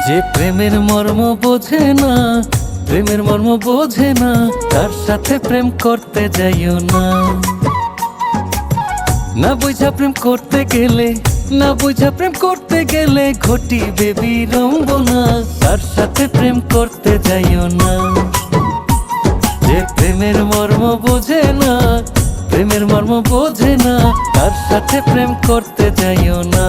যে প্রেমের মর্ম বোঝে না, প্রেমের মর্ম বোঝে না, তার সাথে প্রেম করতে যাইও না। না বুঝা প্রেম করতে গেলে, না বুঝা প্রেম করতে গেলে ঘটিবে বিড়ম্বনা, তার সাথে প্রেম করতে যাইও না। যে প্রেমের মর্ম বোঝে না, প্রেমের মর্ম বোঝে না, তার সাথে প্রেম করতে যাইও না।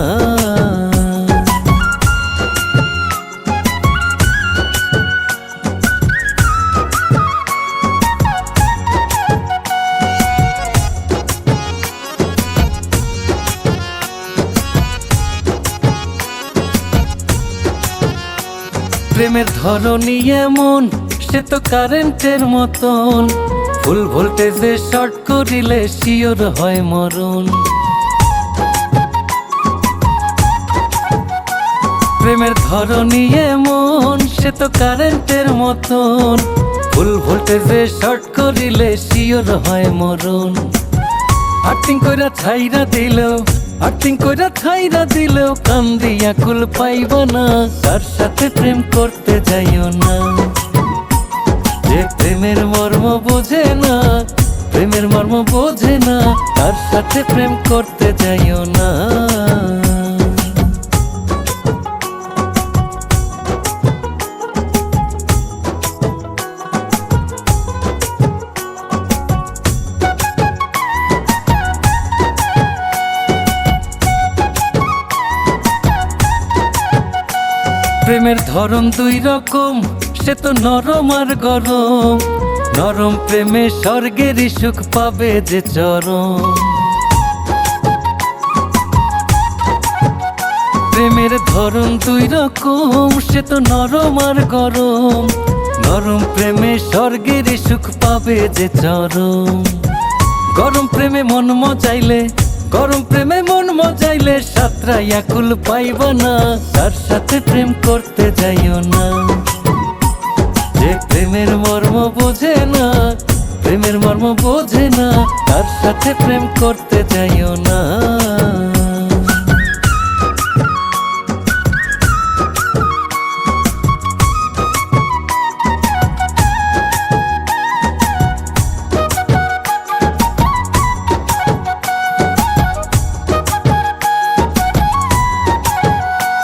প্রেমের ধরনী এমন, সে তো কারেন্টের মতন, ফুল ভোল্টেজে শর্ট করিলে শিওর হয় মরণ। প্রেমের ধরনী এমন, সে তো কারেন্টের মতন, ফুল ভোল্টেজে শর্ট করিলে শিওর হয় মরণ। আর্থিং কইরা ছাইরা দিলেও, আর্থিং কইরা ছাইরা দিলেও কান্দিয়া কুল পাইবা না, তার সাথে প্রেম করতে যাইও না। যে প্রেমের মর্ম বোঝে না, প্রেমের মর্ম বোঝে না, তার সাথে প্রেম করতে যাইও না। প্রেমের ধরন দুই রকম, সে তো নরম আর গরম, নরম প্রেমে স্বর্গেরই সুখ পাবে যে চরম। প্রেমের ধরন দুই রকম, সে তো নরম আর গরম, নরম প্রেমে স্বর্গেরই সুখ পাবে যে চরম। গরম প্রেমে মন মজাইলে, গরম প্রেমে মন মজাইলে সাতরাইয়া কুল পাইবা না, তার সাথে প্রেম করতে যাইও না। যে প্রেমের মর্ম বোঝে না, প্রেমের মর্ম বোঝে না, তার সাথে প্রেম করতে যাইও না।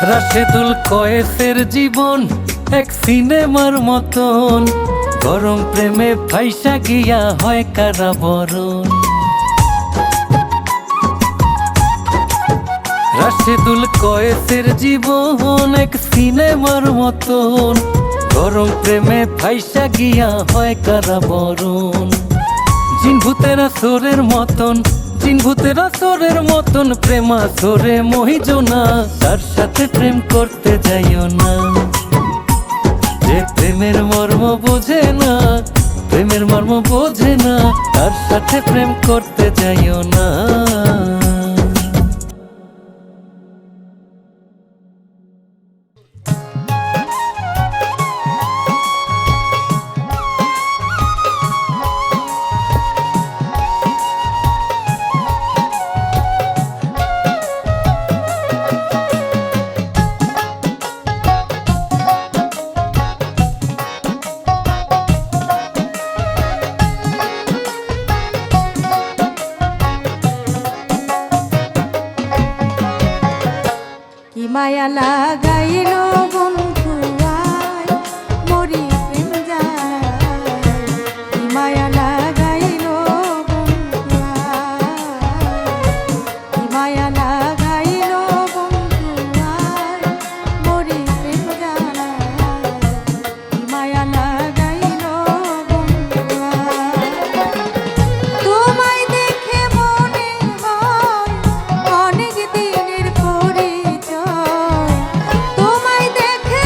রাশেদুল কয়েসের জীবন এক সিনেমার মতন, গরম প্রেমে ফাইসা গিয়া হয় কারাবরণ। রাশেদুল কয়েসের জীবন এক সিনেমার মতন, গরম প্রেমে ফাইসা গিয়া হয় কারাবরণ। জিন ভূতেরা সোরের মতন, জিন ভূতেরা সোরের মতন, প্রেমা সোরে মোহিজো না, তার সাথে প্রেম করতে যাইও না। যে প্রেমের মর্ম বোঝে না, প্রেমের মর্ম বোঝে না, তার সাথে প্রেম করতে যাইও না। মায়া লাগাইল বন্ধু আয় মরি প্রেম জানাই, মায়া লাগাইল বন্ধু আয়, মায়া লাগাইল বন্ধু আয় মরি প্রেম জানাই, মায়া লাগাইল বন্ধু আয়। তোমায় দেখে মনে হয় অনেক দিনের পরিচয়, তোমায় দেখে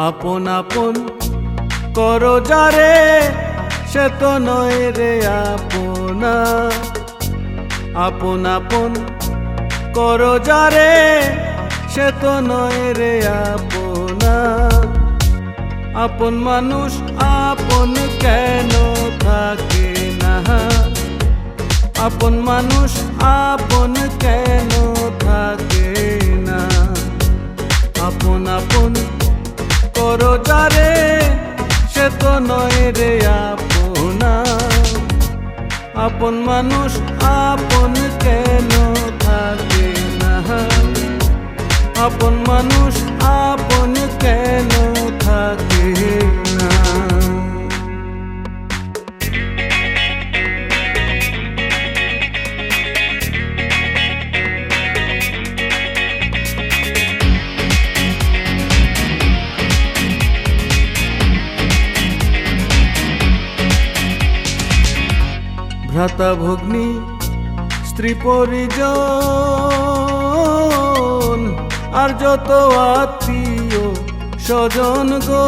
আপন আপন করো যারে সে তো নয় রে আপনা। আপন আপন করো যারে সে তো নয় রে আপনা। আপন মানুষ আপন কেন থাকে না? আপন মানুষ আপন কেন থাকে না? আপন আপন করো যারে সে তো নয় রে আপনা। আপন মানুষ আপন কেন থাকে না? আপন মানুষ আপন কেন থাকে না? ভ্রাতা ভগ্নী স্ত্রী পরিজন আর যত আত্মীয় স্বজন গো।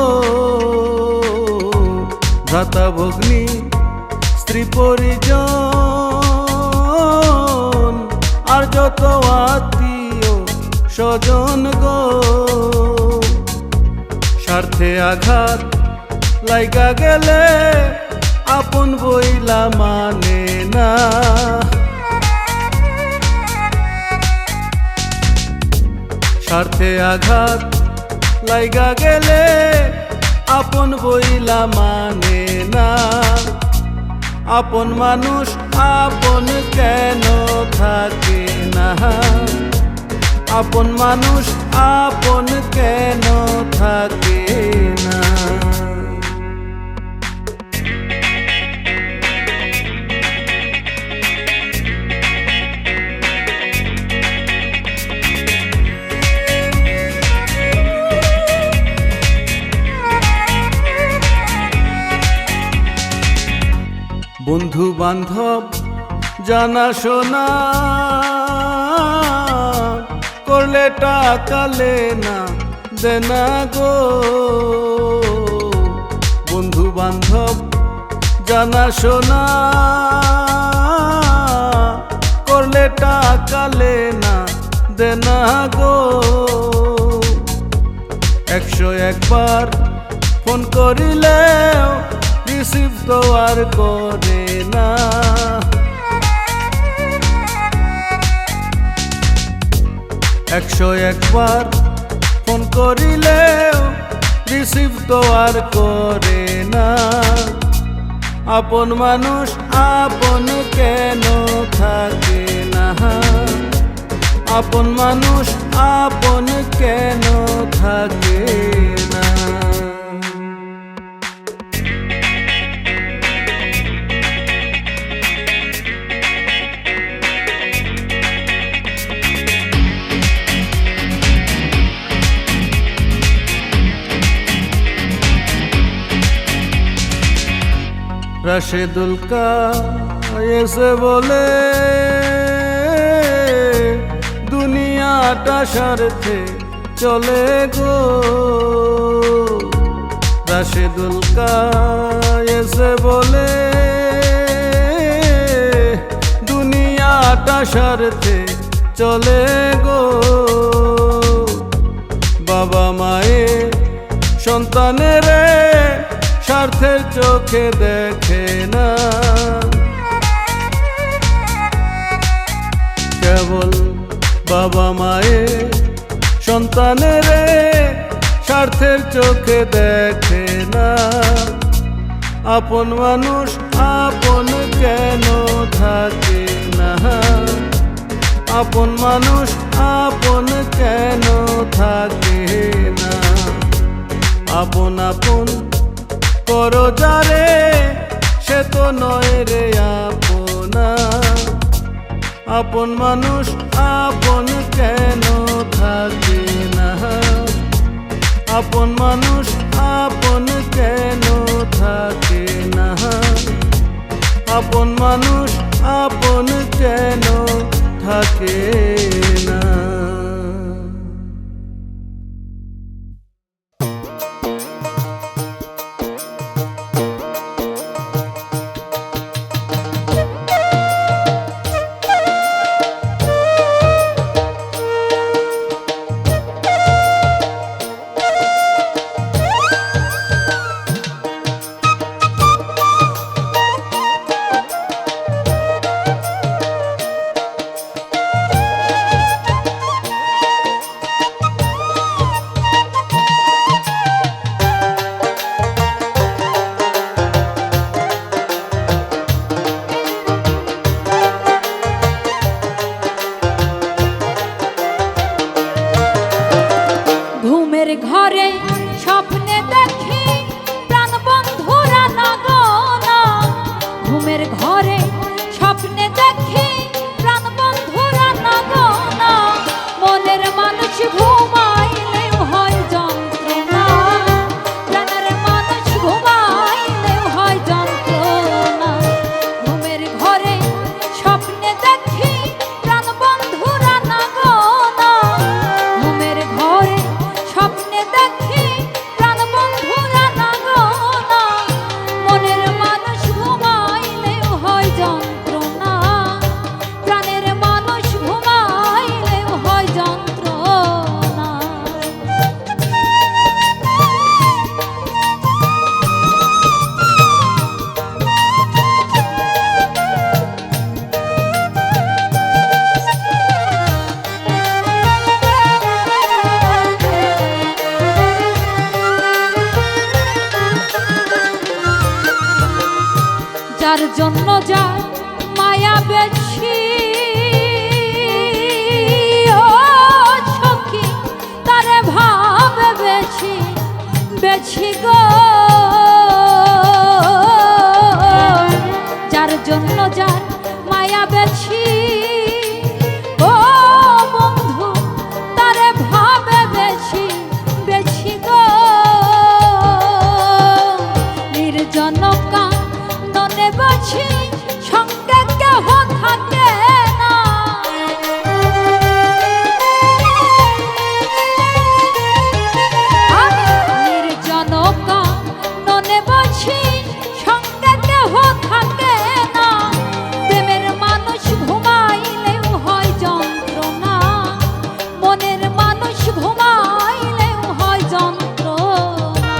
ভ্রাতা ভগ্নী স্ত্রী পরিজন আর যত আত্মীয় স্বজন গো। স্বার্থে আঘাত লাইগা গেলে আপন বইলা মানে না। স্বার্থে আঘাত লাইগা গেলে আপন বইলা মানে না। আপন মানুষ আপন কেন থাকে না? আপন মানুষ আপন কেন থাকে না? বন্ধু বান্ধব জানা শোনা করলে টাকা লেনা দেনা গো। বন্ধু বান্ধব জানা শোনা করলে টাকা লেনা দেনা গো। 101 বার ফোন করিলেও রিসিভ তো আর করে না। 101 বার ফোন করিলেও রিসিভ তো আর করে না। আপন মানুষ আপন কেন থাকে না? আপন মানুষ আপন কেন থাকে না? রাশেদুল এসে বলে দুনিয়াটা স্বার্থে চলে গো। রাশেদুল এসে বলে দুনিয়াটা স্বার্থে চলে গো। বাবা মায়ের সন্তানের স্বার্থের চোখে দেখে না। কেবল বাবা মায়ের সন্তানের স্বার্থের চোখে দেখে না। আপন মানুষ আপন কেন থাকে না? আপন মানুষ আপন কেন থাকে না? আপন আপন করো যারে সে তো নয় রে আপনা। আপন মানুষ আপন কেন থাকে না? আপন মানুষ আপন কেন থাকে না? আপন মানুষ আপন কেন থাকে না? যার জন্য যার মায়া বেশি ও সখী তারে ভাবে বেশি বেশি গো যার জন্য যার মায়া বেশি ও বন্ধু তারে ভাবে বেশি বেশি গো নির্জন কাননে বসি সঙ্গে কেহ থাকে না নির্জন কাননে বসি সঙ্গে কেহ থাকে না প্রেমের মানুষ ঘুমাইলেও হয় যন্ত্রণা মনের মানুষ ঘুমাইলেও হয় যন্ত্রণা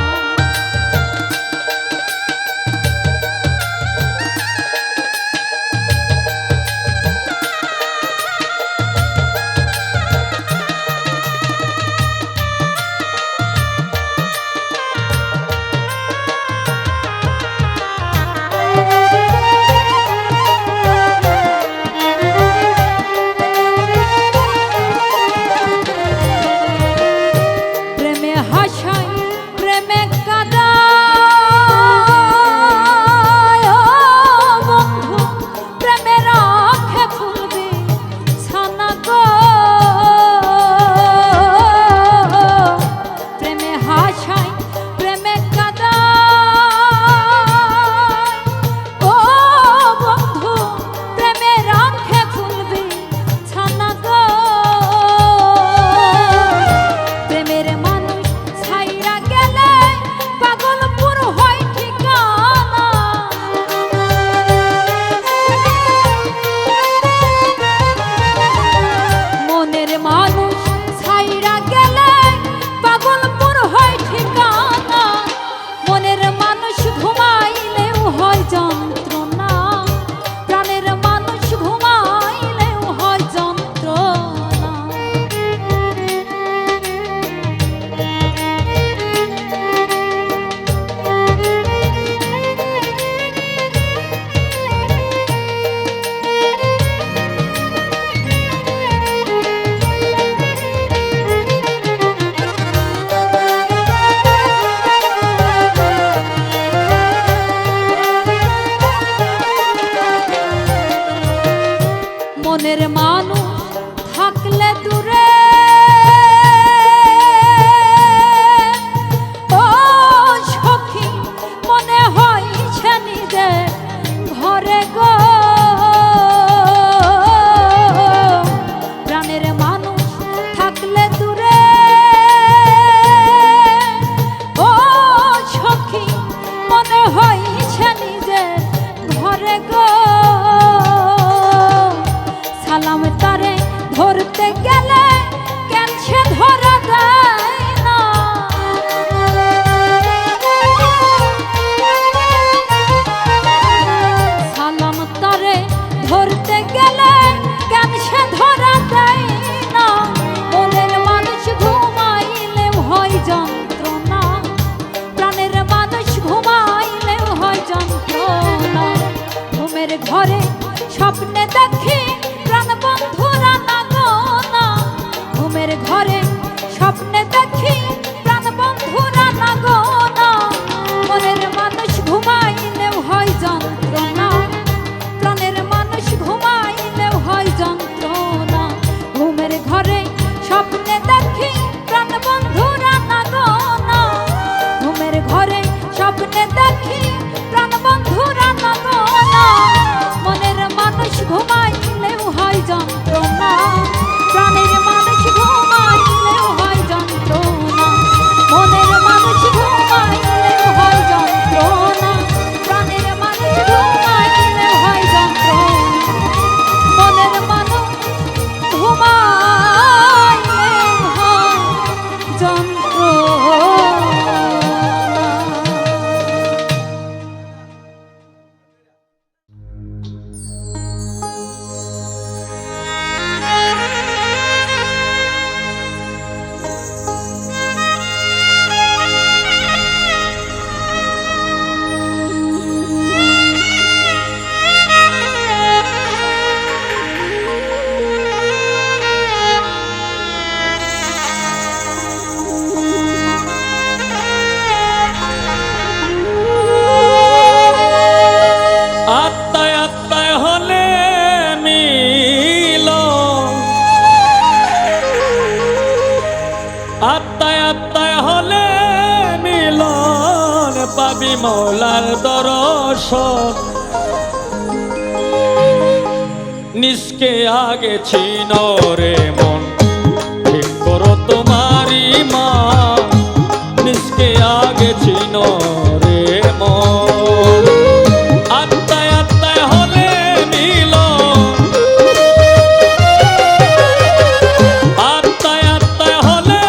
মৌলার দর্শন নিজকে আগে চিনো রে মন, ঠিক করো তোমারই মা, নিজকে আগে চিনো রে মন। আত্মায় আত্মায় হলে মিলন, আত্মায় আত্মায় হলে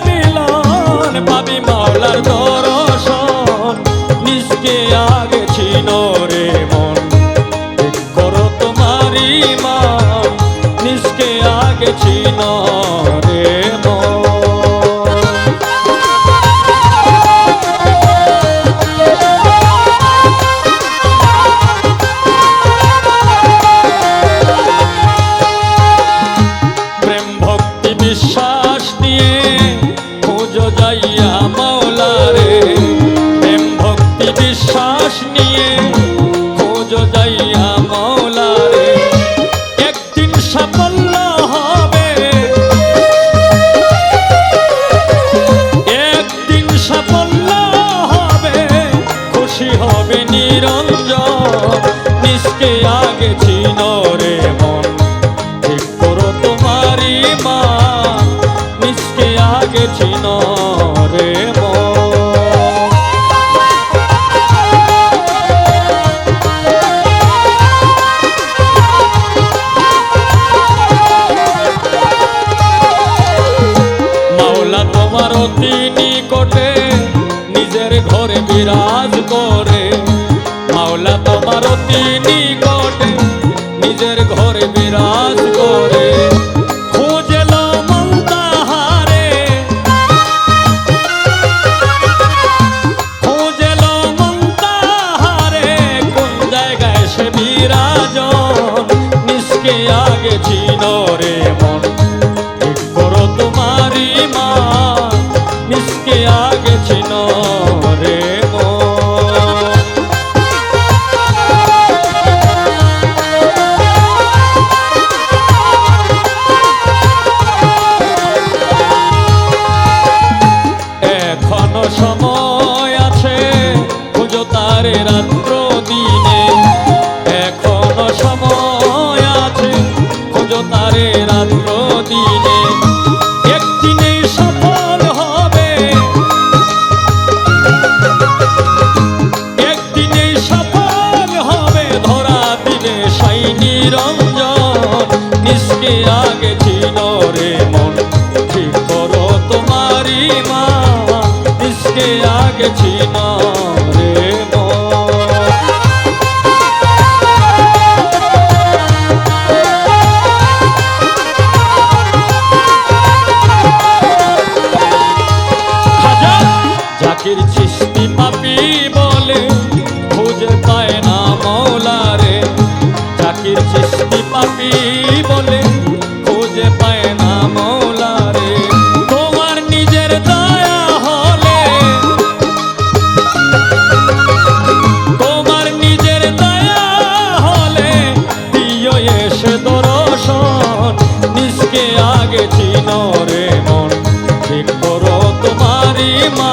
মিলন, পাবি মাওলার দর্শন নিজকে আগে চিনো রে মন, ঠিক করো তোমারই মা, নিজকে আগে চিনো রে মন। প্রেম ভক্তি বিশ্বাস নিয়ে খুঁজো যাইয়া মাওলারে, প্রেম ভক্তি বিশ্বাস নিয়ে খুঁজো যাইয়া মাওলারে, একদিন সাফল্য হবে, একদিন সাফল্য হবে, খুশি হবে নিরঞ্জন নিজকে আগে চিনো রে মন, ঠিক করো তোমারই মা, নিজকে আগে চিনো রে মন। মাওলা তোমার অতি নিকটে নিজের ঘরে বিরাজ করে, মাওলা তোমার অতি নিকটে নিজের ঘরে বিরাজ করে, খুঁজল মন তাহারে, খুঁজল মন তাহারে, কোন জায়গায় সে বিরাজন নিজকে আগে চিনো রে মন, ঠিক করো তোমারই মা, নিজকে আগে চিনো রে মন। এখনো সময় আছে খুঁজো তারে রাত্র দিনে, এখনো সময় আছে খুঁজো তারে রাত্র দিনে, একদিনে সফল হবে, একদিনে সফল হবে, ধরা দিবে সাই নিরঞ্জন নিজকে আগে চিনো রে মন, ঠিক করো তোমারই মা, নিজকে আগে চিনো রে মন। খাজা জাকির চিশতি পাপী বলে খুঁজে পায় না মাওলারে, জাকির চিশতি পাপী বলে খুঁজে পায় না মাওলারে, তোমার নিজের দয়া হলে, তোমার নিজের দয়া হলে দিও এসে দর্শন নিজকে আগে চিনো রে মন, ঠিক করো তোমারই মা,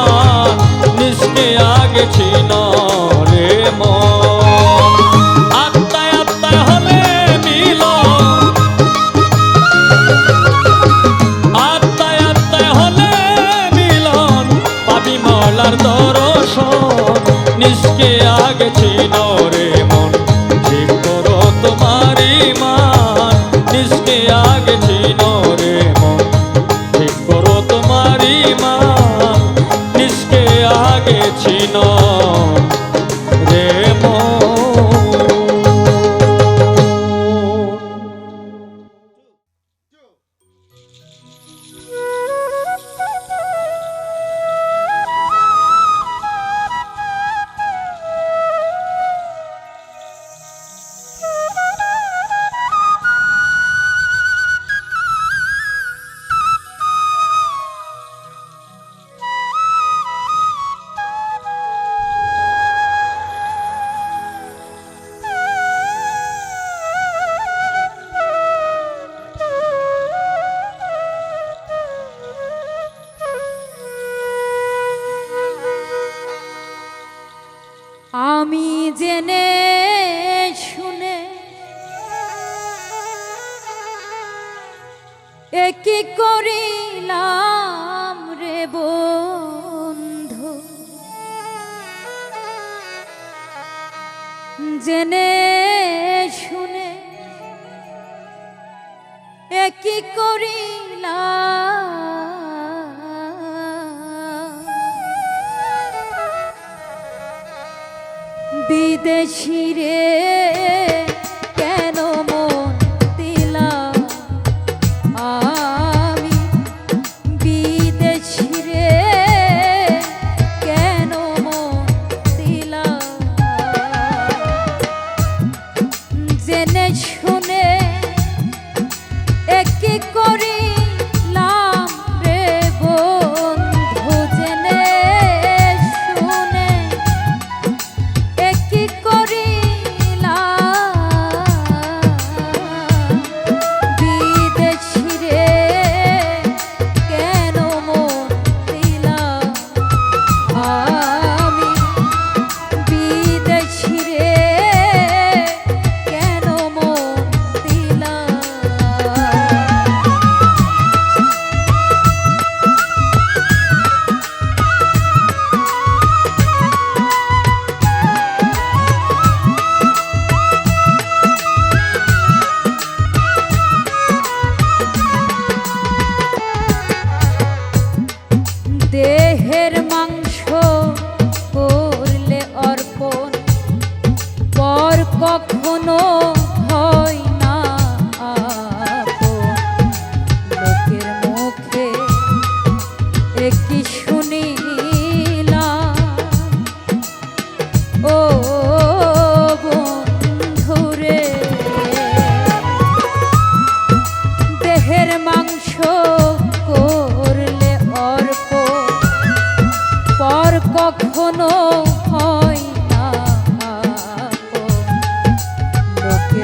নিজকে আগে চিনো রে মন। আত্মায় আত্মায় হলে মিলন, আত্মায় আত্মায় হলে মিলন, পাবি মাওলার দর্শন নিজকে আগে চিনো রে মন, ঠিক করো তোমারই মা, নিজকে আগে চিনো রে মন, ঠিক করো তোমারই মা, নিজকে আগে চিনো রে মন। জেনে শুনে একই করিলাম বিদেশি রে কেন মন দিলাম আমি বিদেশি রে কেন মন দিলাম জেনে শুনে একই করিলাম রে বন্ধু জেনে শুনে একই করিলাম বিদেশি রে কেন মন দিলাম আমি বিদেশি রে কেন মন দিলাম দেহের মাংস করলে অর্পণ পর কখনো হয় না আপন লোকের মুখে একই শুনিলাম ও বন্ধুরে দেহের মাংস করলে অর্পণ পর কখনো হয় না আপন। লোকের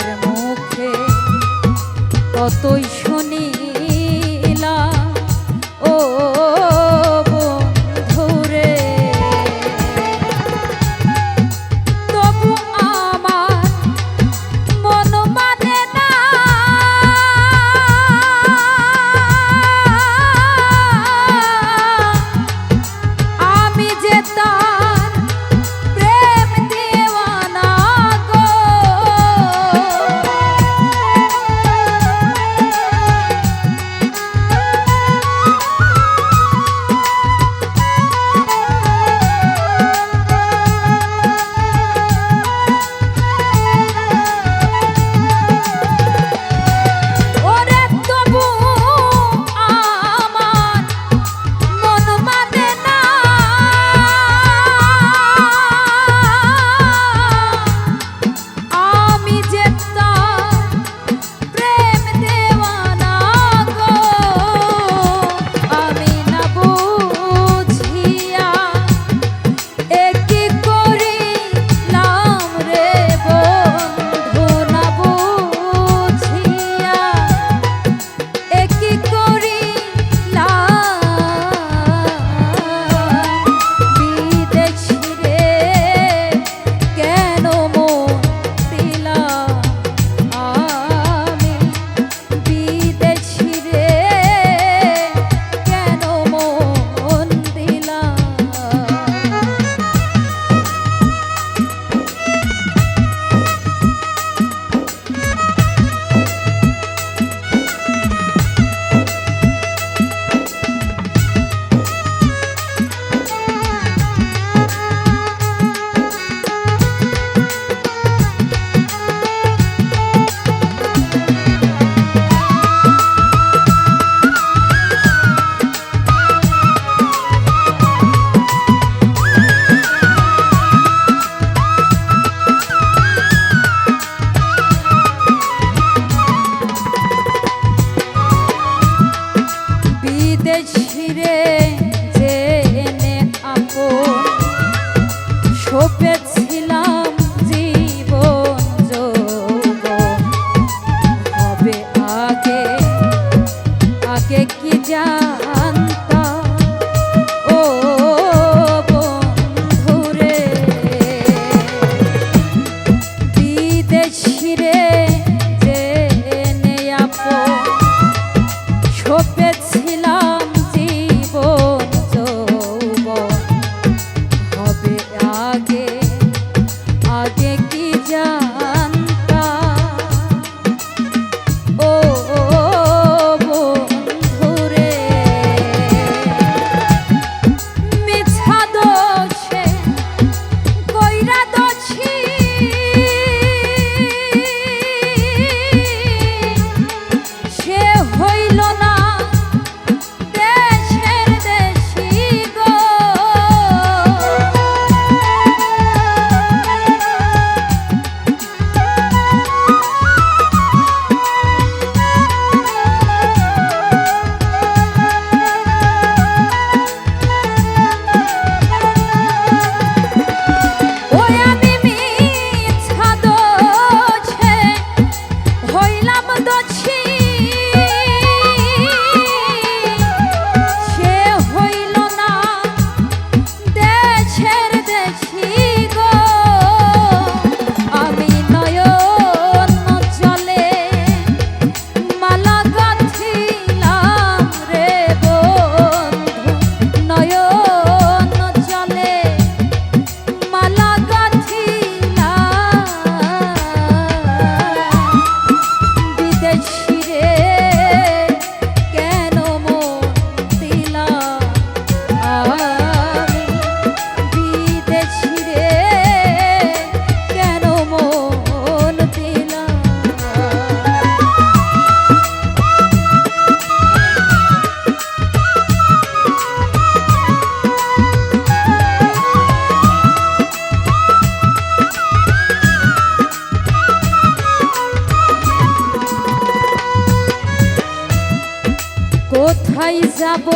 যাব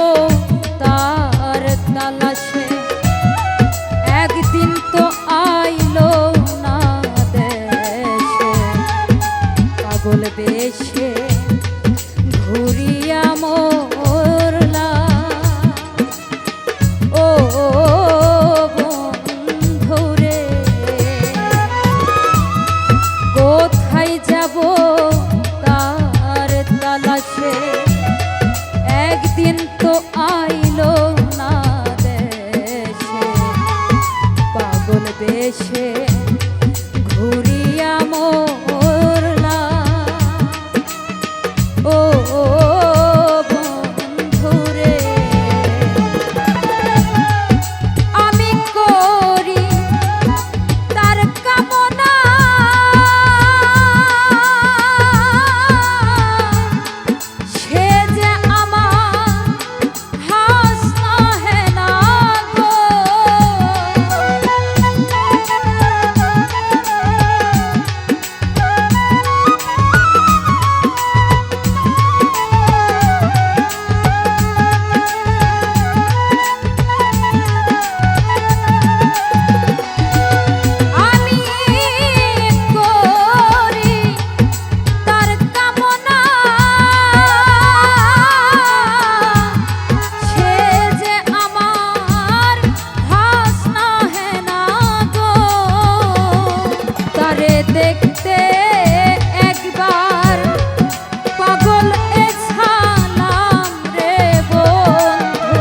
তার তালাশে, একদিন তো আইলো না দেশে, পাগল বেশে ঘুরিয়া মরলা। ও বন্ধুরে, কোথায় যাব তার তালাশে, একদিন তো আইলো না দেশে, পাগল বেশে ঘুরিয়া মরলা। ও বন্ধুরে, আমি করি তার কামনা, সে যে আমার হাসনা হেনা গো। আমি করি তার কামনা, সে যে আমার হাসনা হেনা গো। তারে দেখতে একবার পাগল এছালাম রে বন্ধু,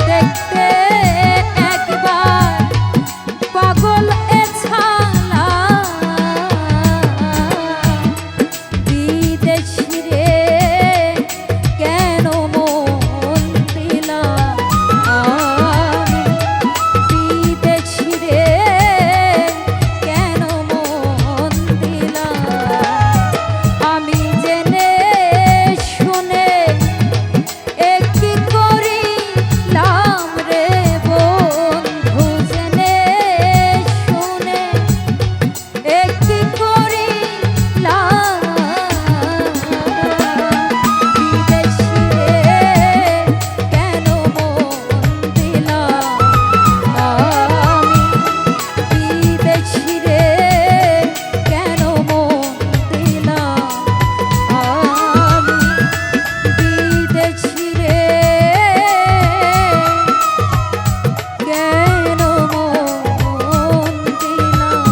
দেখতে একবার পাগল এছালাম। বিদেশি রে কেন মন দিলাম আমি, বিদেশি রে কেন মন দিলাম আমি, জেনে শুনে কি করিলাম রে বন্ধু, জেনে শুনে কি করিলাম। বিদেশি রে কেন মন দিলাম আমি, বিদেশি রে কেন মন দিলাম আমি, বিদেশি রে কেন মন দিলাম।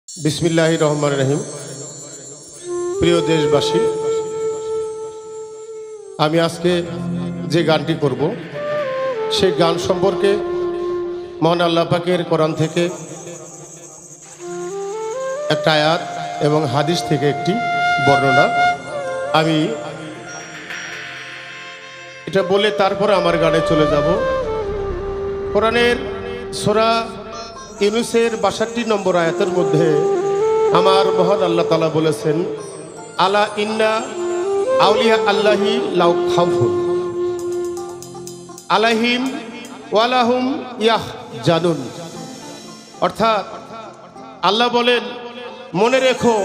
বিসমিল্লাহির রহমানির রহিম। প্রিয় দেশবাসী, আমি আজকে যে গানটি করব সেই গান সম্পর্কে মহান আল্লাহ পাকের কোরআন থেকে একটা আয়াত এবং হাদিস থেকে একটি বর্ণনা আমি এটা বলে তারপরে আমার গানে চলে যাব। কোরআনের সূরা ইউনূসের ৬২ নম্বর আয়াতের মধ্যে আমার মহান আল্লাহ তাআলা বলেছেন, আলা ইন্না আউলিয়া আল্লাহি লাউ খাউফুন আলাইহিম ওয়ালাহুম ইয়াহজানুন। অর্থাৎ আল্লাহ বলেন, মনে রেখো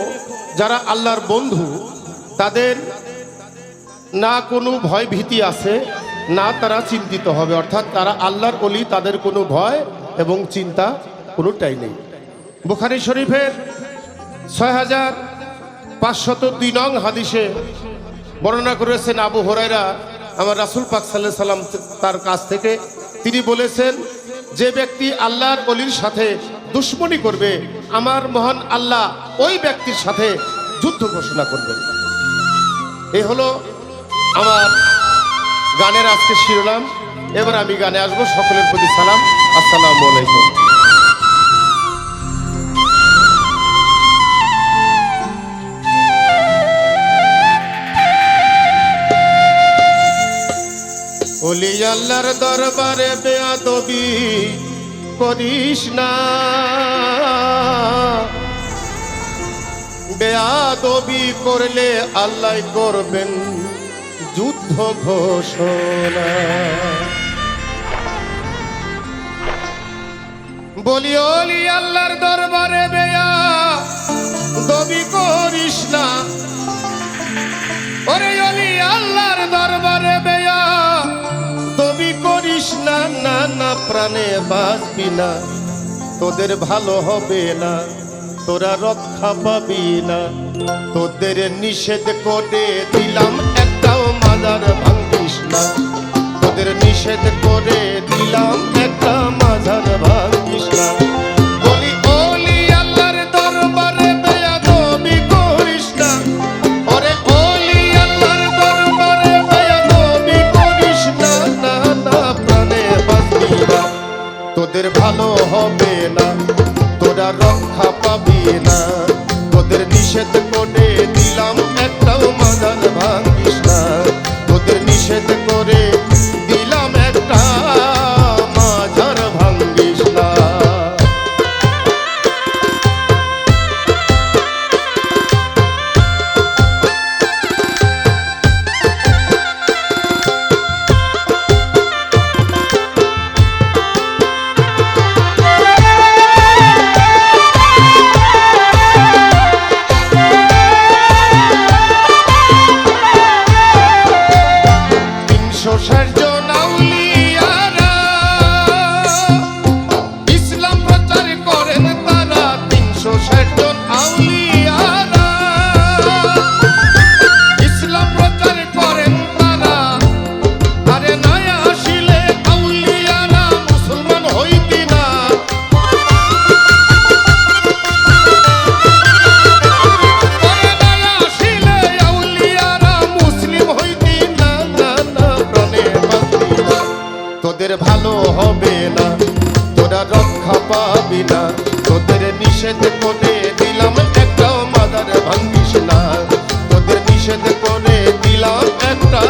যারা আল্লাহর বন্ধু তাদের না কোনো ভয় ভীতি আছে, না তারা চিন্তিত হবে। অর্থাৎ তারা আল্লাহর ওলি, তাদের কোনো ভয় এবং চিন্তা কোনোটাই নেই। বুখারী শরীফের ৬৫০২ নং হাদিসে বর্ণনা করেছেন আবু হুরায়রা, আমার রাসূল পাক সাল্লাল্লাহু আলাইহি সাল্লাম তার কাছ থেকে, তিনি বলেছেন, যে ব্যক্তি আল্লাহর ওলির সাথে দুশমনি করবে, আমার মহান আল্লাহ ওই ব্যক্তির সাথে যুদ্ধ ঘোষণা করবেন। এই হলো আমার গানের আজকে শিরোনাম। এবার আমি গানে আসবো। সকলের প্রতি সালাম, আসসালামু আলাইকুম। ওলি আল্লাহর দরবারে বেয়াদবি করিস না, বেয়াদবি করলে আল্লাহ করবেন যুদ্ধ ঘোষণা। বলি ওলি আল্লাহর দরবারে বেয়াদবি করিস না, ওরে অলি আল্লাহর দরবারে বেয়া তবি করিস না, না না প্রাণে বাঁচবি না, তোদের ভালো হবে না, তোরা রক্ষা পাবি না। তোদের নিষেধ করে দিলাম একটাও মাজার ভাঙিস না, তোদের নিষেধ করে দিলাম একটা মাজার ভাঙিস না। বলি ওলি আল্লাহর দরবারে বেয়াদবি করিস না, ওরে ওলি আল্লাহর দরবারে বেয়াদবি করিস না, না না প্রাণে বাঁচবি না, তোদের ভালো হবে না, তোরা রক্ষা পাবি না। তোদের নিষেধ করে দিলাম একটাও মাজার ভাঙিস না, তোদের নিষেধ করে দিলাম একটা মাজার ভাঙিস না। তোদের ভালো হবে না, তোরা রক্ষা পাবি না, তোদের নিষেধ করে দিলাম একটাও মাজার ভাঙিস না, তোদের নিষেধ করে দিলাম একটা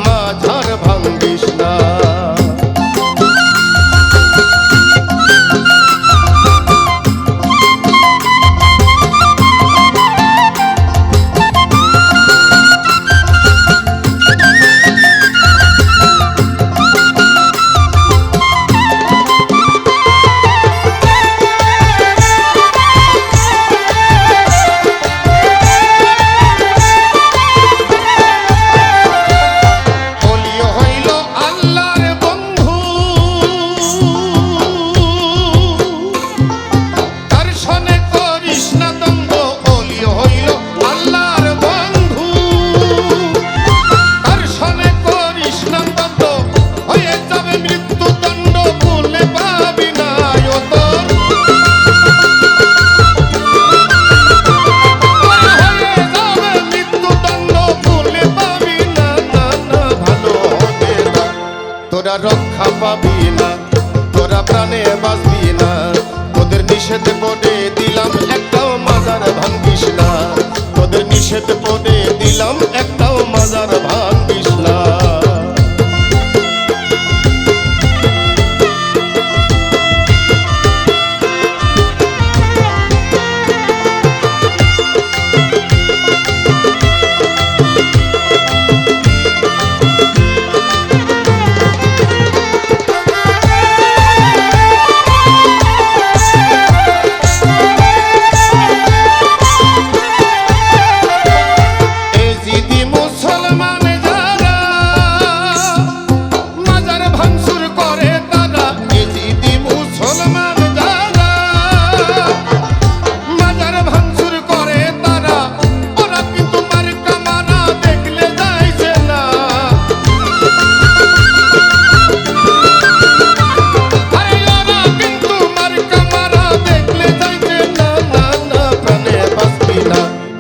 মাজার ভাঙিস না। তোরা রক্ষা পাবি না, তোরা প্রাণে বাঁচবি না, তোদের নিষেধ করে দিলাম একটাও মাজার ভাঙিস না, তোদের নিষেধ করে দিলাম একটাও মাজার ভাঙিস না।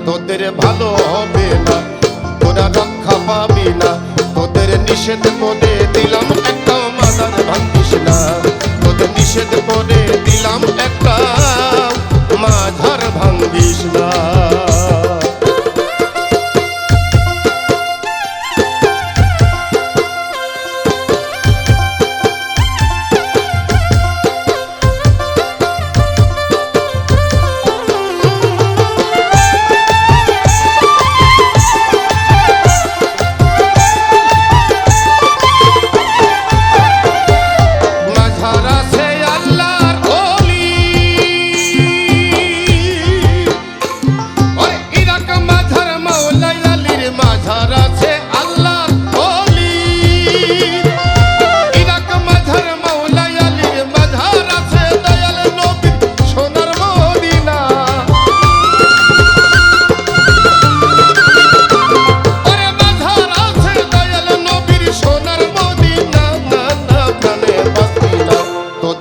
তোদের ভালো হবে না, তোরা রক্ষা পাবি না, তোদের নিষেধ করে দিলাম একটা মাজার ভাঙিস না, তোদের নিষেধ করে দিলাম একটা মাজার ভাঙিস না।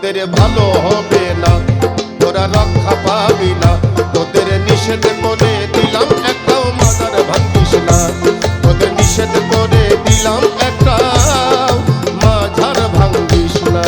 তোদের ভালো হবে না, তোরা রক্ষা পাবি না। তোদের নিষেধ করে দিলাম একটাও মাজার ভাঙিস না, তোদের নিষেধ করে দিলাম একটাও মাজার ভাঙিস না।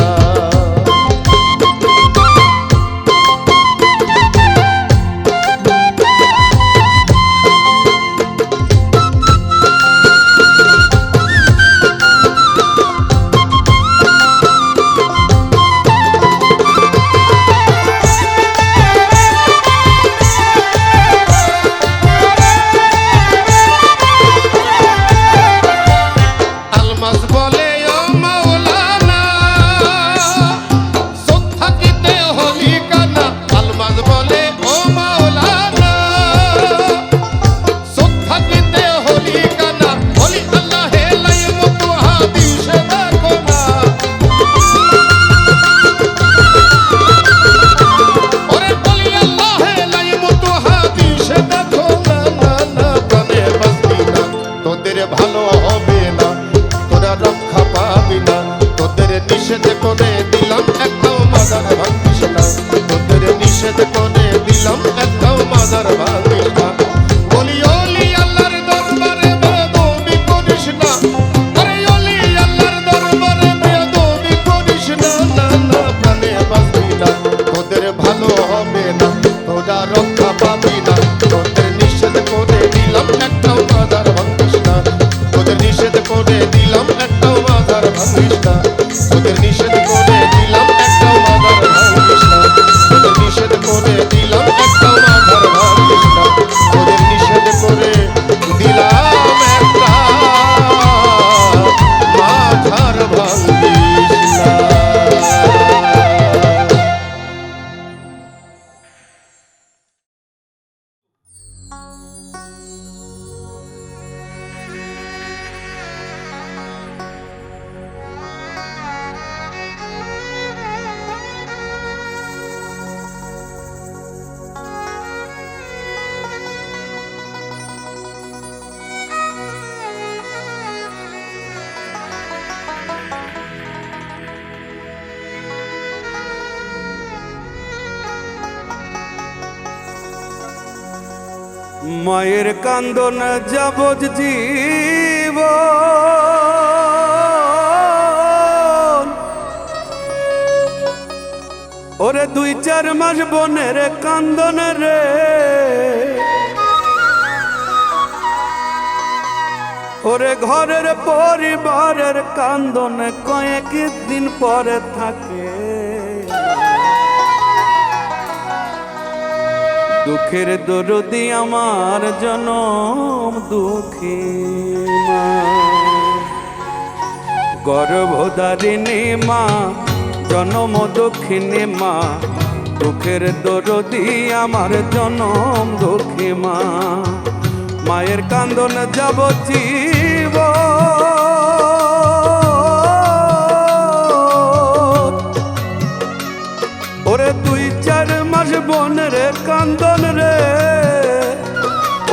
ভালো হবে না, তোরা রক্ষা পাবি না। তোদের নিষেধ করে দিলাম একটাও মাজার ভাঙিস না, তোদের নিষেধ করে দিলাম একটাও মাজার ভাঙিস না। বলি ওলি আল্লাহর দরবারে বেয়াদবি করিস না, আরে ওলি আল্লাহর দরবারে বেয়াদবি করিস না, না না প্রাণে বাঁচবি না। তোদের ভালো হবে না, তোরা রক্ষা পাবি না। তোদের নিষেধ করে দিলাম একটাও মাজার ভাঙিস না, তোদের নিষেধ করে দিলাম একটাও মাজার ভাঙিস না, তোদের নিষেধ করে দিলাম একটাও মাজার ভাঙিস না, তোদের নিষেধ করে দিলাম একটাও মাজার ভাঙিস না, তোদের নিষেধ করে দিলাম একটা মাজার ভাঙিস না। মায়ের কান্দন যাবজ জীব, ওরে 2-4 মাস বনের কান্দন রে, ওরে ঘরের পরিবারের কান্দন কয়েকদিন পরে থাকে। দুঃখের দরদি আমার জনম দুঃখী মা, গর্ভধারিণী মা জনম দুঃখিনী মা, দুঃখের দরদি আমার জনম দুঃখী মা। মায়ের কান্দন যাবজ্জীব, ওরে 2-4 মাস বনের কান্দন রে,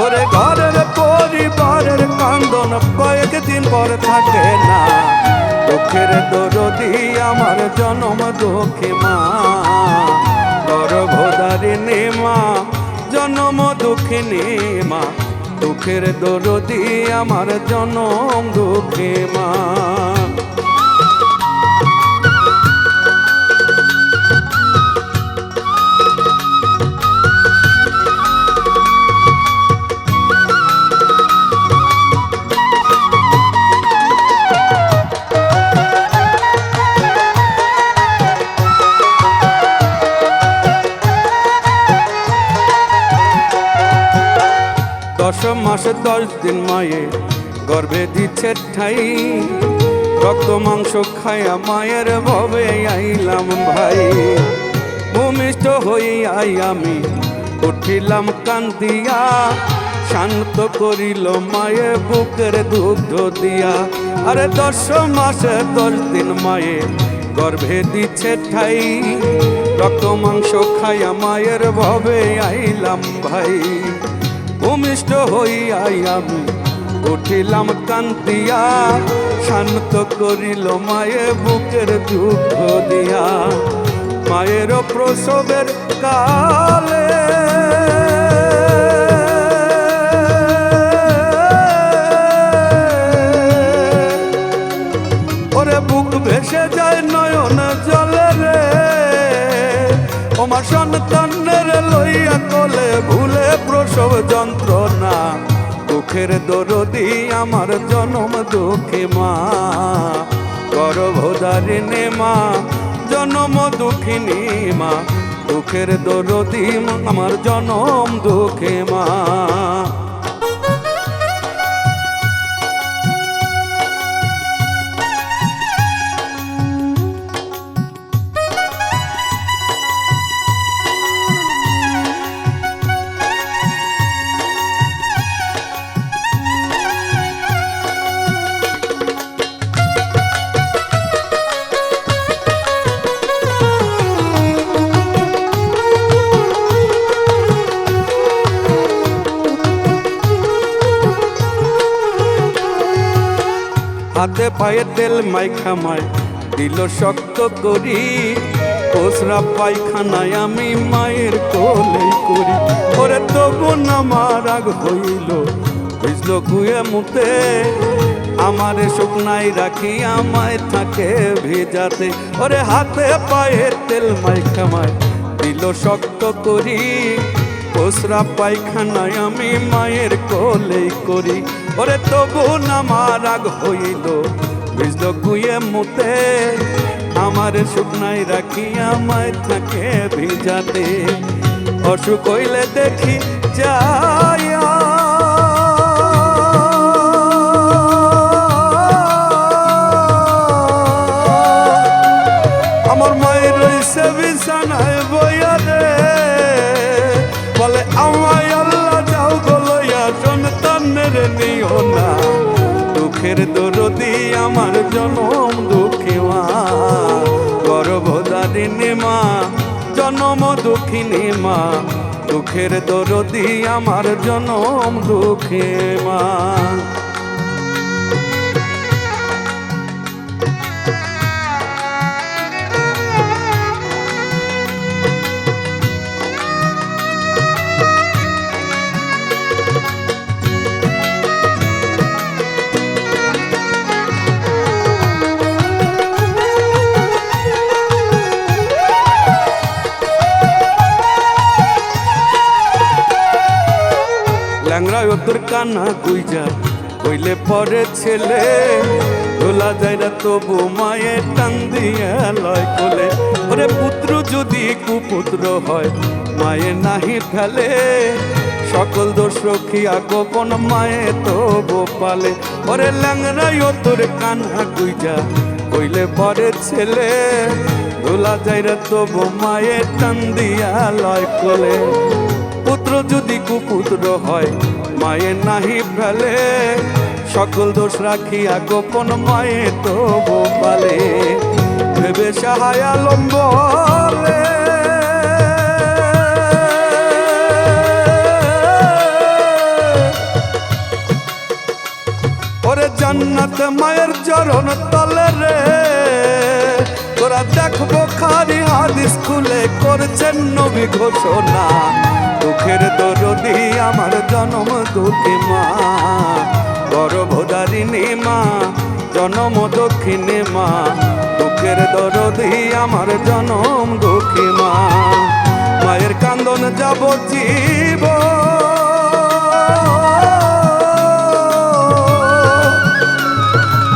ওরে ঘরের পরিবারের কান্দন কয়েকদিন পর থাকে না। দুঃখের দরদি আমার জনম দুঃখী মা, গর্ভধারিণী মা জনম দুঃখিনী মা, দুঃখের দরদি আমার জনম দুঃখী মা। মাসে 10 দিন মায়ে গর্ভে দিচ্ছে ঠাই, রক্ত মাংস খায়া মায়ের ভবে আইলাম ভাই। ভূমিষ্ঠ হইয়াই আমি উঠিলাম কান্দিয়া, শান্ত করিল মায়ে বুকের দুগ্ধ দিয়া। আরে 10 মাসে 10 দিন মায়ে গর্ভে দিচ্ছে ঠাই, রক্ত মাংস খায়া মায়ের ভবে আইলাম ভাই। ভূমিষ্ঠ হইয়াই আমি উঠিলাম কান্দিয়া, শান্ত করিল মায়ে বুকের দুঃখ দিয়া। মায়ের প্রসবের কালে ওরে বুক ভেসে যায় নয়ন জলে রে, আমার সন্তানের লইয়া কোলে ভুলে প্রসব যন্ত্রণা, দুঃখের দরদি আমার জনম দুঃখী মা, গর্ভধারিণী মা, জনম দুঃখিনী মা, দুঃখের দরদি আমার জনম দুঃখী মা। হাতে পায়ে তেল মাইখামায় দিল শক্ত করি, ওসরা পায়খানায় আমি মায়ের কোলে করি, ওরে তবু আমার রাগ হইল বুঝল গুয়ে মুতে, আমারে শুকনাই রাখি আমায় থাকে ভেজাতে, ওরে হাতে পায়ে তেল মাইখামায় দিল শক্ত করি, ওসরা পায়খানায় আমি মায়ের কোলে করি, ওরে তবু আমার রাগ হইল বুঝল গুয়ে মুতে, আমার শুকনাই রাখি আমায় থাকে ভিজাতে, অসুখ হইলে দেখি যায়া আমার মায়ের রইছে বিছানায় বইয়া রে, বলে আমায় আল্লাহ যাও গলইয়া সন্তানের নিও না, দুঃখের দরদি আমার জনম দুঃখী মা, গর্ভধারিণী মা, জনম দুঃখিনী মা, দুঃখের দরদি আমার জনম দুঃখী মা। ল্যাংড়ায় তোর কান্না কুইজা কইলে পরে ছেলে, দোলা যাইরা তবু মায়ের টান দিয়া লয় কোলে, ওরে পুত্র যদি কুপুত্র হয় মায়ের নাহি ফেলে, সকল দোষ রক্ষিয়া গোপন মায়ে তবু পালে, ওরে ল্যাংড়ায় তোর কান্না কুইজা কইলে পরে ছেলে, দোলা যাইরা তবু মায়ের টান দিয়া লয় কোলে, পুত্র যদি কুপুত্র হয় মায়ের নাহি ফেলে, সকল দোষ রাখিয়া গোপন মায়ে তবু পালে, ভেবে সাহায় আলম বলে ওরে জান্নাত মায়ের চরণ তলে রে, তোরা দেখবো খারি হাদিস খুলে করছেন নবী ঘোষণা, দুঃখের দরদি আমার জনম দুঃখী মা, গর্ভধারিণী মা, জনম দক্ষিণী মা, দুঃখের দরদি আমার জনম দুঃখী মা, মায়ের কান্দন যাবতীব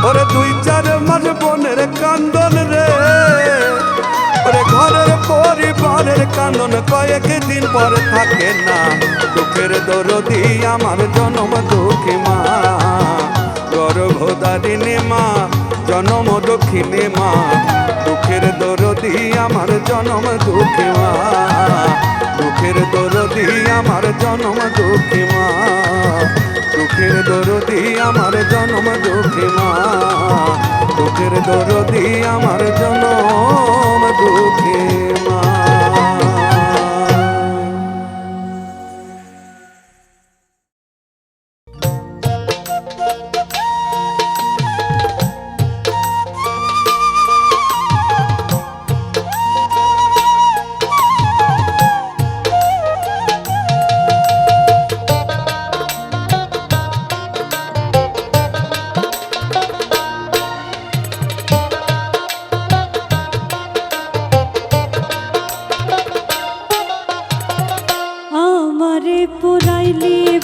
ওরে 2-4 মাস বোনের কান্দন রে, ওরে ঘরের পরিবারের কান্দন কয়েকদিন পর থাকে না, দুঃখের দরদি আমার জনম দুঃখী মা, গর্ভধারিণী মা, জনম দক্ষিণী মা, দুঃখের দরদি আমার জনম দুঃখী মা, দুঃখের দরদি আমার জনম দুঃখী মা, দুঃখের দরদি আমার জনম দুঃখী মা, দুঃখের দরদি আমার জনম দুঃখী মা।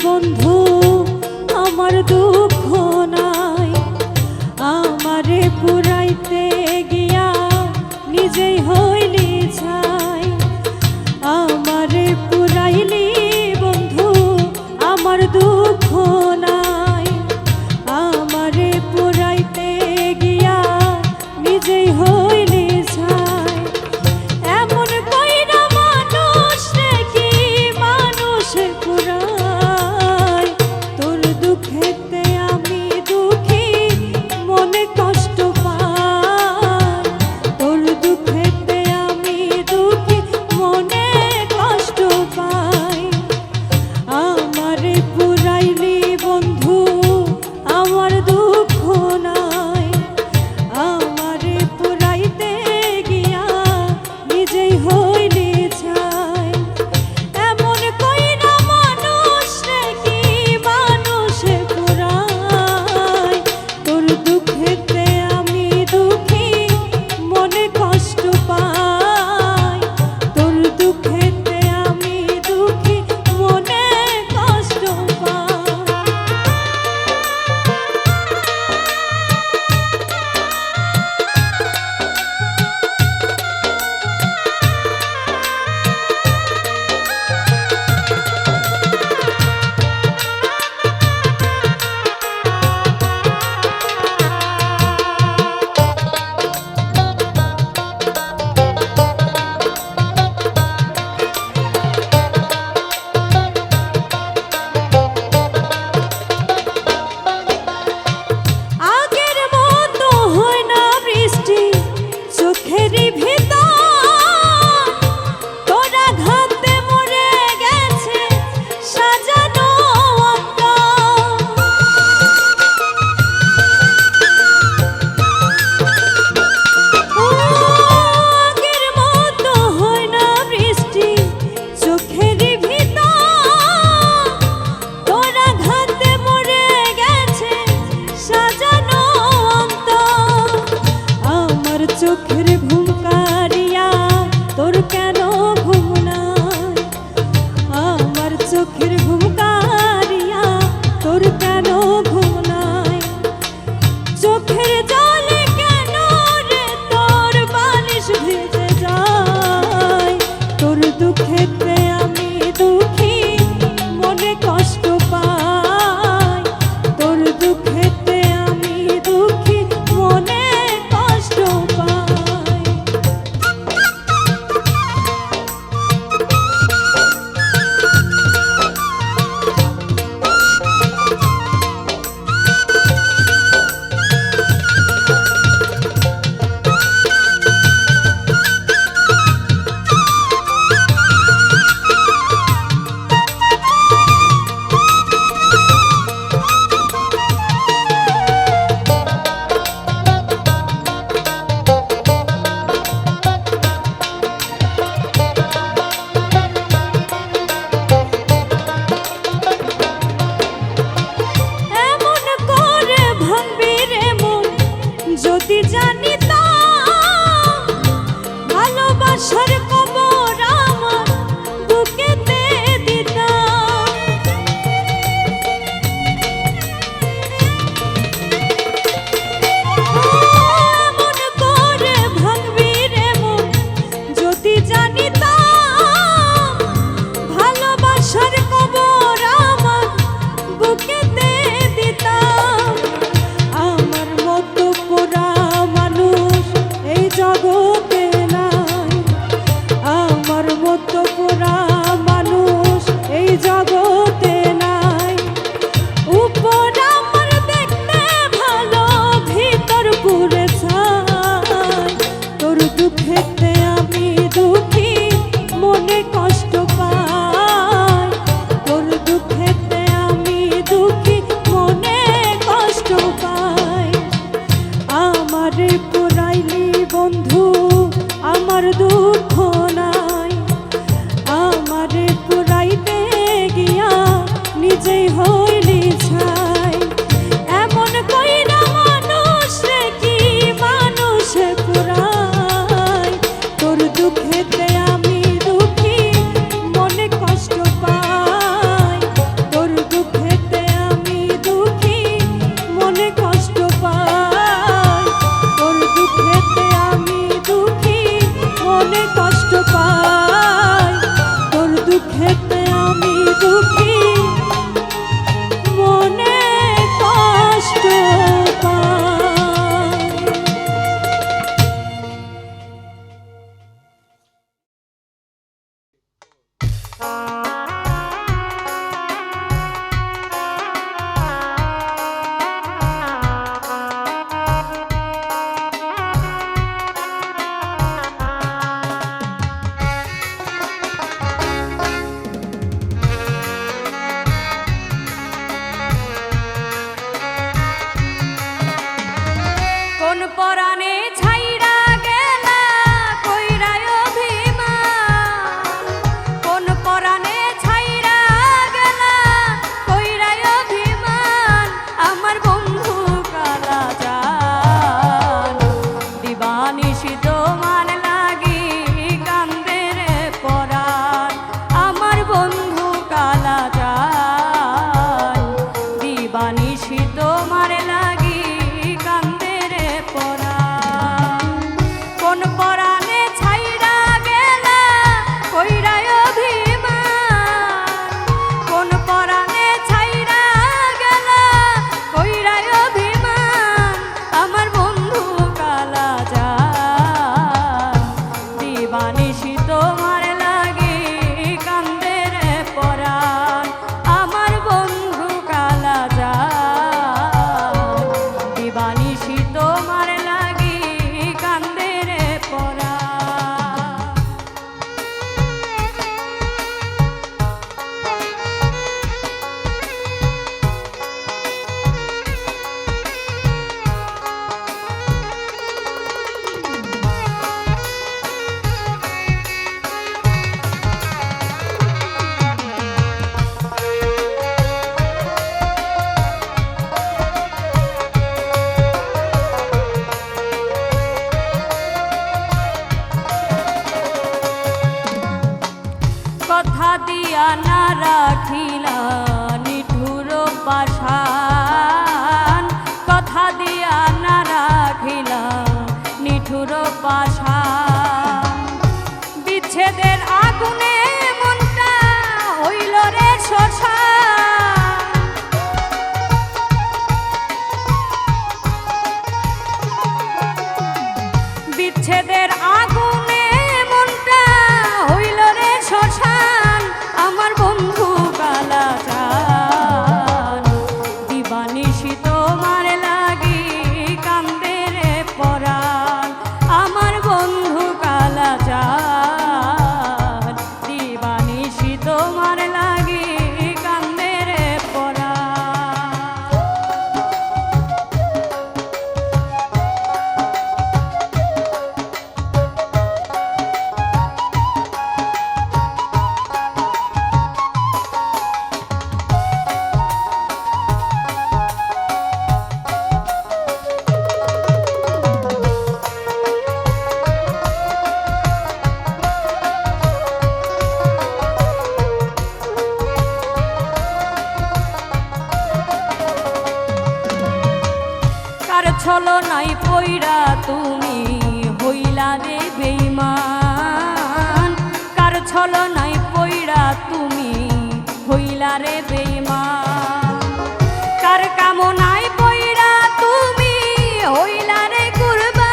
বন্ধু আমার দুঃখ নাই, আমারে পুরাইতে গিয়া নিজেই হইলি ছাই। আমারে পুরাইলি বন্ধু আমার দুঃখ নাই, আমারে পুরাইতে গিয়া নিজেই হইলি ছাই। এমন কইরা মানুষ নাকি মানুষ পুরায়, তোর দুঃখেতে তোমার লাগি কান্দে রে পরাণ আমার বন্ধু কালাজান দিবানিশি তোমার লাগি কান্দে রে পরাণ কথা দিয়া না রাখিলা নিঠুর পাষাণ কথা দিয়া না রাখিলা নিঠুর পাষাণ বিচ্ছেদের আগুনে মনটা হইল রে শ্মশান বিচ্ছেদের আগুনে মনটা হইল রে শ্মশান আমার বন্ধু কালাজান দিবানিশি তোমার লাগি কান্দে রে পরাণ আমার বন্ধু কালাজান দিবানিশি তোমার লাগি কান্দে রে পরাণ কার ছলনায় পইরা তুমি হইলা রে বেঈমান কার ছলনায় পইরা তুমি হইলা রে বেঈমান কার কামনায় পইরা তুমি হইলা রে কুরবান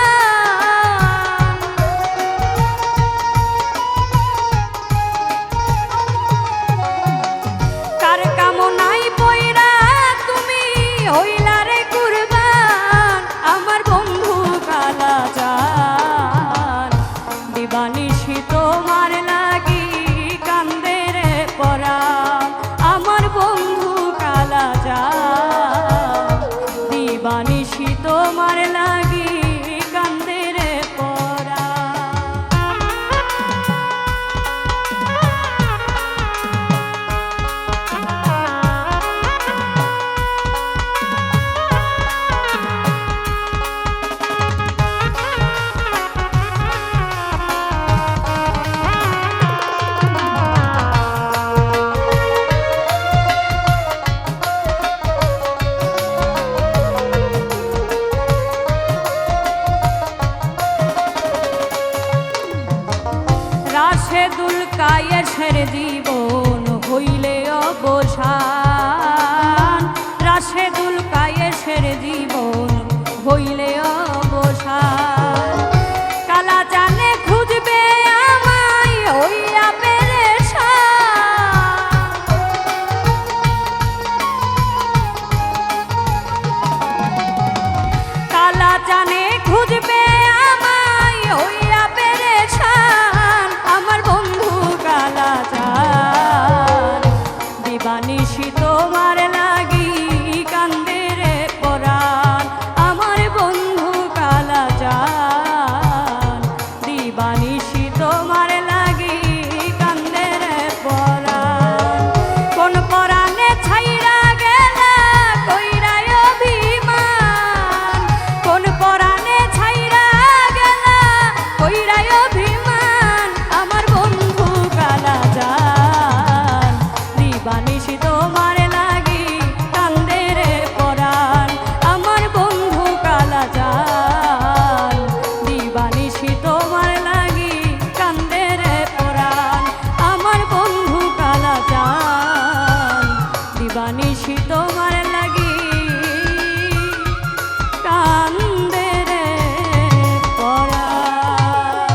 কার কামনায় পইরা তুমি হইলা রে কুরবান আমার বন্ধু কালাজান দিবানিশি তোমার লাগি কান্দে রে পরাণ আমার বন্ধু কালাজান দিবানিশি তোমার লাগি কান্দে রে পরাণ রাশেদুল কায়েসের জীবন হইলে অবসান রাশেদুল কায়েসের জীবন হইলে অবসান কালা জানে খুঁজবে আমায় হইয়া পেরেশান কালা জানে খুঁজবে আমায় হইয়া পেরেশান আমার বন্ধু কালাজান দিবানিশি তোমার লাগি কান্দে রে পরাণ আমার বন্ধু কালাজান দিবানিশি তোমার লাগি কান্দে রে পরাণ কোন পরাণে ছাইরা গেলা কইরা অভিমান কোন পরাণে ছাইরা গেলা কইরা অভিমান আমার বন্ধু কালাজান দিবানিশি তোমার লাগি কান্দে রে পরাণ আমার বন্ধু কালাজান দিবানিশি তোমার লাগি কান্দে রে পরাণ আমার বন্ধু কালাজান দিবানিশি তোমার লাগি কান্দে রে পরাণ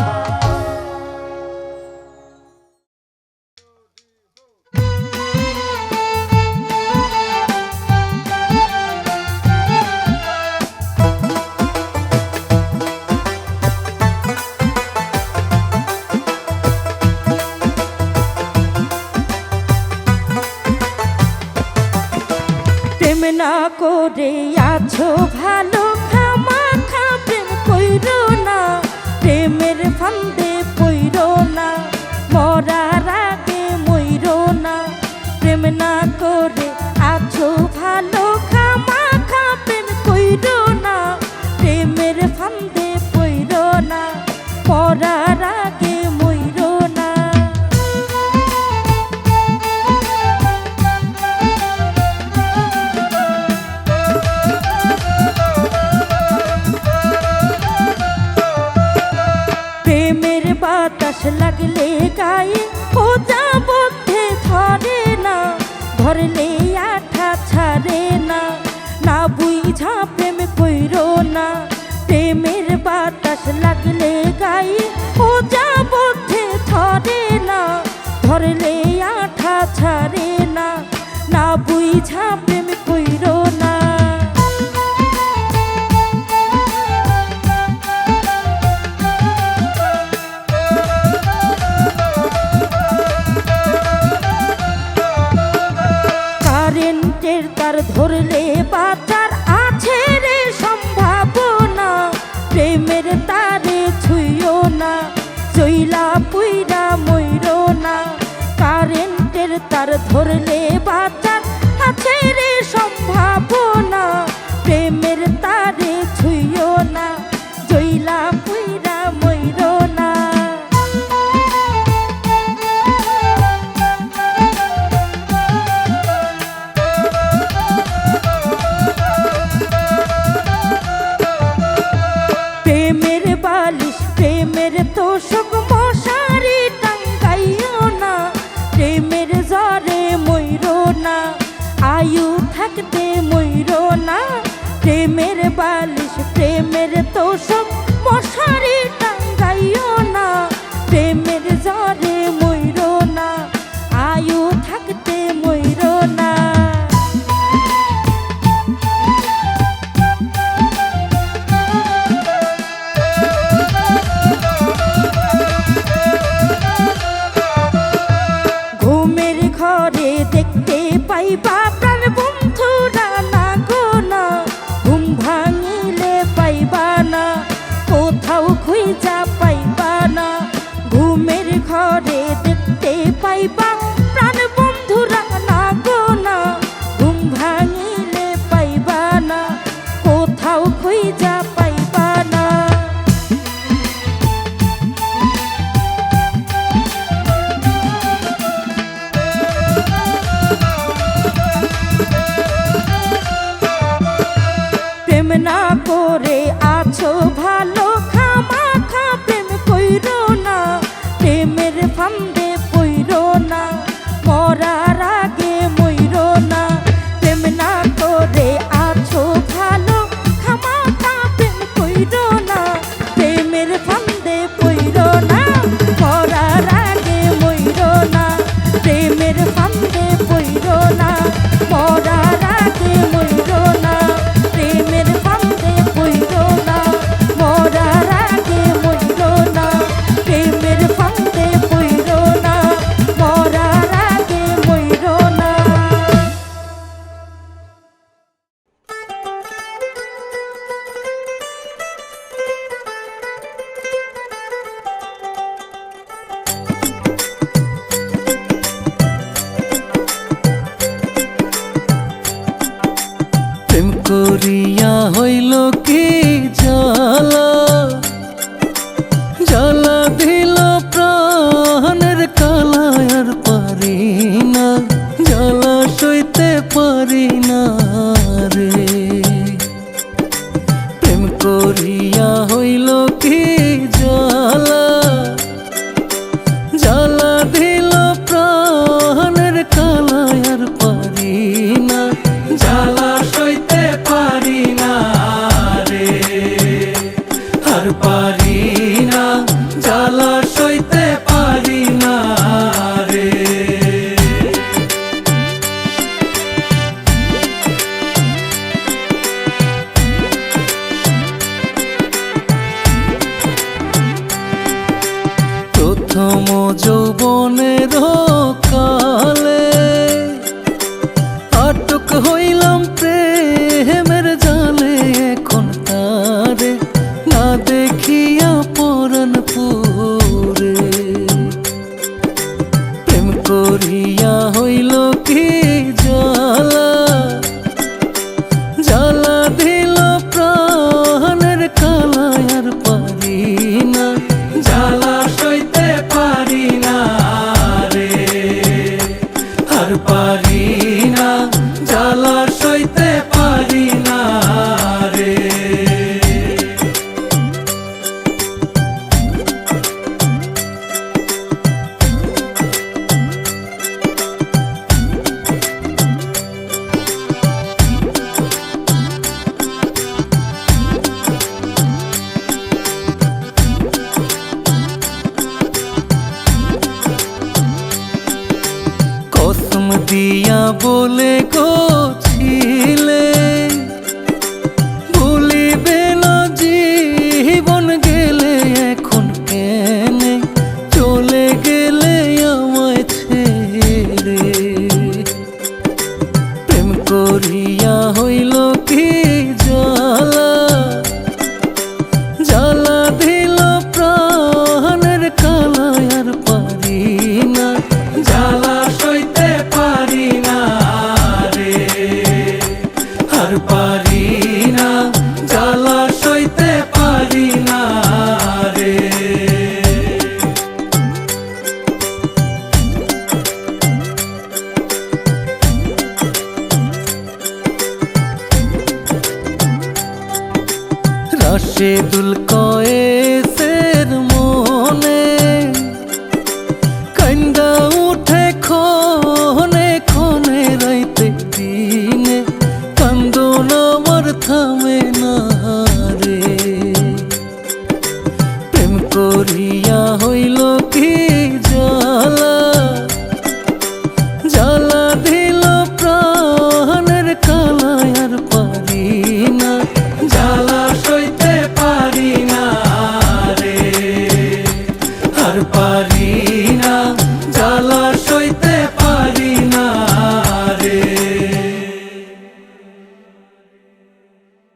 না করে আছো ভালো, খামাখা প্রেম কইরো না, প্রেমের ফান্দে পইরো না, মরার আগে মইরো না। প্রেম না করে আছো ভালো, খামাখা প্রেম কইরো না, প্রেমের ফান্দে পইরো না, মরার আগে মইরো না। প্রেমের বাতাস লাগলে গায়ে ও যাবতে ধরে না, ধরলে আঠা ছাড়ে না, না বুঝা প্রেম কইরো না। প্রেমের বাতাস লাগলে গায়ে ও যাবতে ধরে না, ধরলে আঠা ছাড়ে না, না বুঝা প্রেম কইরো না। কারেন্টের তার ধরলে বাঁচার আছে রে সম্ভাবনা, প্রেমের তারে ছুঁয়ো না, চইলা পুইরা মইরো না। কারেন্টের তার ধরলে বাঁচার আছে রে সম্ভাবনা, প্রেমের তারে ছুঁয়ো না, চইলা পুইরা মইরো না। প্রেমের বালিশ প্রেমের তোষক মশারি টাঙ্গাইও না, প্রেমের জ্বরে মইরো না, আয়ু থাকতে মইরো না। প্রেমের বালিশ প্রেমের তোষক মশারি টাঙ্গাইও না, প্রেমের জ্বরে মইরো না, আয়ু থাকতে মইরো না। ঘুমের ঘরে দেখতে পাইবা প্রাণ বন্ধুরা না গো না, ঘুম ভাঙিলে পাইবা না, কোথাও খুঁজা পাইবা না। ঘুমের ঘরে দেখতে পাইবা প্রাণ বন্ধুরা না গো না, ঘুম ভাঙিলে পাইবা না, কোথাও খুঁজা পাইবা না। প্রেম না করে আছো ভালো, খামাখা প্রেম কইরো না, প্রেমের ফান্দে পইরো না, মরার আগে মইরো না। প্রেম না করে আছো ভালো, খামাখা প্রেম কইরো না, প্রেমের ফান্দে পইরো না, মরার আগে মইরো না। প্রেমের ফান্দে পইরো না, মরার আগে মইরো না। প্রেমের ফান্দে পইরো না, মরার আগে মইরো না। প্রেমের ফান্দে পইরো না, মরার আগে মইরো না। প্রেম করিয়া হইল কি জ্বালা, জ্বালা দিল প্রাণের কালায় আর পারি না, জ্বালা সইতে পারি না রে। প্রেম করিয়া হইল কি জ্বালা, জ্বালা দিল প্রাণের কালায় আর পারি না, জ্বালা সইতে পারি না রে, আর পারি না, জ্বালা সইতে পারি না রে। প্রথম যৌবনের কালে আটক হইলাম প্রেম করিয়া হইল কি জ্বালা, জ্বালা দিল প্রাণের কালায় আর পারি না, জ্বালা সইতে পারি না রে, আর পারি না, জ্বালা সইতে পারি না রে। কসম দিয়া বলে গছিলে ভুলিবে না জীবন, গেলে এখন কেনে চলে গেলে আমায় ছেড়ে, প্রেম করিয়া হইল কি জ্বালা, জ্বালা দিল প্রাণের কালায় আর পারি না, জ্বালা সইতে পারি না রে, আর পারি না, জ্বালা সইতে পারি না রে। রাশেদুল কয়েসের মনে কান্দা উঠে ক্ষণে ক্ষণে, রাইতে দিনে কান্দন আমার থামে না রে, প্রেম করিয়া হইল কি জ্বালা, জ্বালা দিল প্রাণের কালায় আর পারি না, জ্বালা সইতে পারি না রে, আর পারি না, জ্বালা